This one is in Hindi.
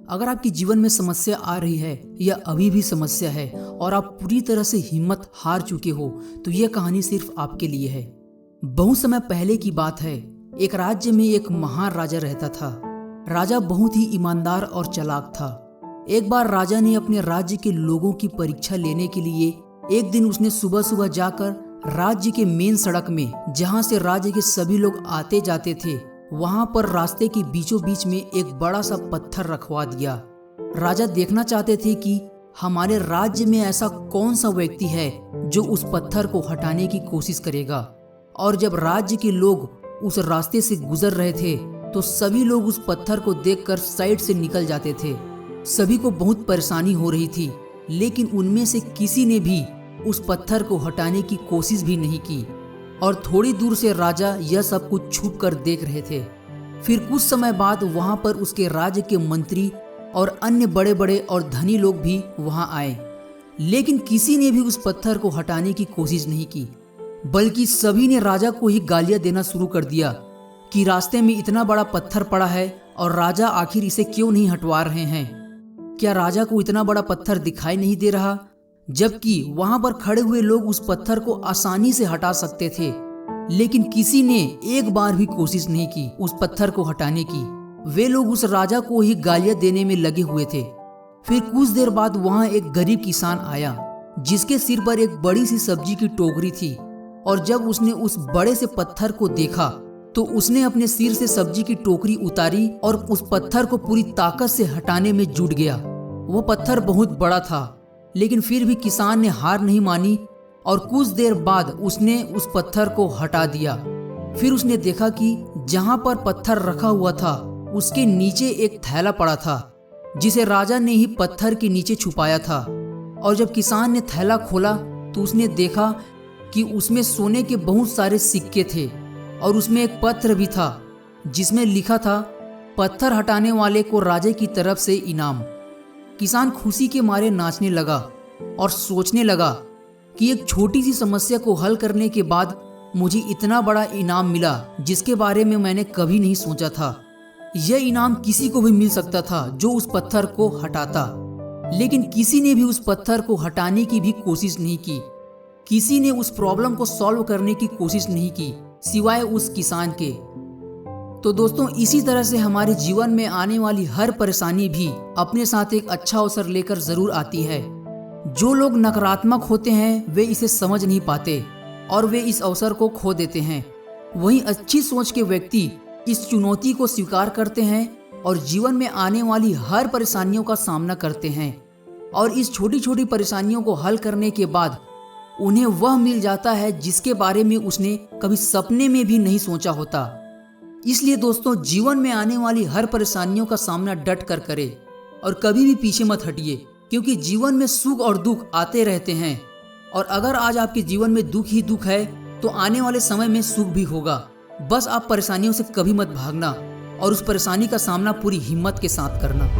अगर आपके जीवन में समस्या आ रही है या अभी भी समस्या है और आप पूरी तरह से हिम्मत हार चुके हो, तो यह कहानी सिर्फ आपके लिए है। बहुत समय पहले की बात है। एक राज्य में एक महान राजा रहता था। राजा बहुत ही ईमानदार और चालाक था। एक बार राजा ने अपने राज्य के लोगों की परीक्षा लेने के लिए एक दिन उसने सुबह सुबह जाकर राज्य के मेन सड़क में, जहां से राज्य के सभी लोग आते जाते थे, वहां पर रास्ते के बीचों बीच में एक बड़ा सा पत्थर रखवा दिया। राजा देखना चाहते थे कि हमारे राज्य में ऐसा कौन सा व्यक्ति है जो उस पत्थर को हटाने की कोशिश करेगा। और जब राज्य के लोग उस रास्ते से गुजर रहे थे तो सभी लोग उस पत्थर को देखकर साइड से निकल जाते थे। सभी को बहुत परेशानी हो रही थी, लेकिन उनमें से किसी ने भी उस पत्थर को हटाने की कोशिश भी नहीं की। और थोड़ी दूर से राजा यह सब कुछ छुप कर देख रहे थे। फिर कुछ समय बाद वहां पर उसके राज्य के मंत्री और अन्य बड़े बड़े और धनी लोग भी वहां आए, लेकिन किसी ने भी उस पत्थर को हटाने की कोशिश नहीं की, बल्कि सभी ने राजा को ही गालियां देना शुरू कर दिया कि रास्ते में इतना बड़ा पत्थर पड़ा है और राजा आखिर इसे क्यों नहीं हटवा रहे हैं। क्या राजा को इतना बड़ा पत्थर दिखाई नहीं दे रहा, जबकि वहां पर खड़े हुए लोग उस पत्थर को आसानी से हटा सकते थे। लेकिन किसी ने एक बार भी कोशिश नहीं की उस पत्थर को हटाने की। वे लोग उस राजा को ही गालियां देने में लगे हुए थे। फिर कुछ देर बाद वहां एक गरीब किसान आया, जिसके सिर पर एक बड़ी सी सब्जी की टोकरी थी। और जब उसने उस बड़े से पत्थर को देखा तो उसने अपने सिर से सब्जी की टोकरी उतारी और उस पत्थर को पूरी ताकत से हटाने में जुट गया। वो पत्थर बहुत बड़ा था, लेकिन फिर भी किसान ने हार नहीं मानी और कुछ देर बाद उसने उस पत्थर को हटा दिया। फिर उसने देखा कि जहां पर पत्थर रखा हुआ था उसके नीचे एक थैला पड़ा था, जिसे राजा ने ही पत्थर के नीचे छुपाया था। और जब किसान ने थैला खोला तो उसने देखा कि उसमें सोने के बहुत सारे सिक्के थे और उसमें एक पत्र भी था, जिसमें लिखा था, पत्थर हटाने वाले को राजे की तरफ से इनाम। किसान खुशी के मारे नाचने लगा और सोचने लगा कि एक छोटी सी समस्या को हल करने के बाद मुझे इतना बड़ा इनाम मिला, जिसके बारे में मैंने कभी नहीं सोचा था। यह इनाम किसी को भी मिल सकता था जो उस पत्थर को हटाता, लेकिन किसी ने भी उस पत्थर को हटाने की भी कोशिश नहीं की। किसी ने उस प्रॉब्लम को सॉल्व करने की कोशिश नहीं की, सिवाय उस किसान के। तो दोस्तों, इसी तरह से हमारे जीवन में आने वाली हर परेशानी भी अपने साथ एक अच्छा अवसर लेकर जरूर आती है। जो लोग नकारात्मक होते हैं वे इसे समझ नहीं पाते और वे इस अवसर को खो देते हैं। वहीं अच्छी सोच के व्यक्ति इस चुनौती को स्वीकार करते हैं और जीवन में आने वाली हर परेशानियों का सामना करते हैं। और इस छोटी छोटी परेशानियों को हल करने के बाद उन्हें वह मिल जाता है जिसके बारे में उसने कभी सपने में भी नहीं सोचा होता। इसलिए दोस्तों, जीवन में आने वाली हर परेशानियों का सामना डट कर करें और कभी भी पीछे मत हटिए, क्योंकि जीवन में सुख और दुख आते रहते हैं। और अगर आज आपके जीवन में दुख ही दुख है तो आने वाले समय में सुख भी होगा। बस आप परेशानियों से कभी मत भागना और उस परेशानी का सामना पूरी हिम्मत के साथ करना।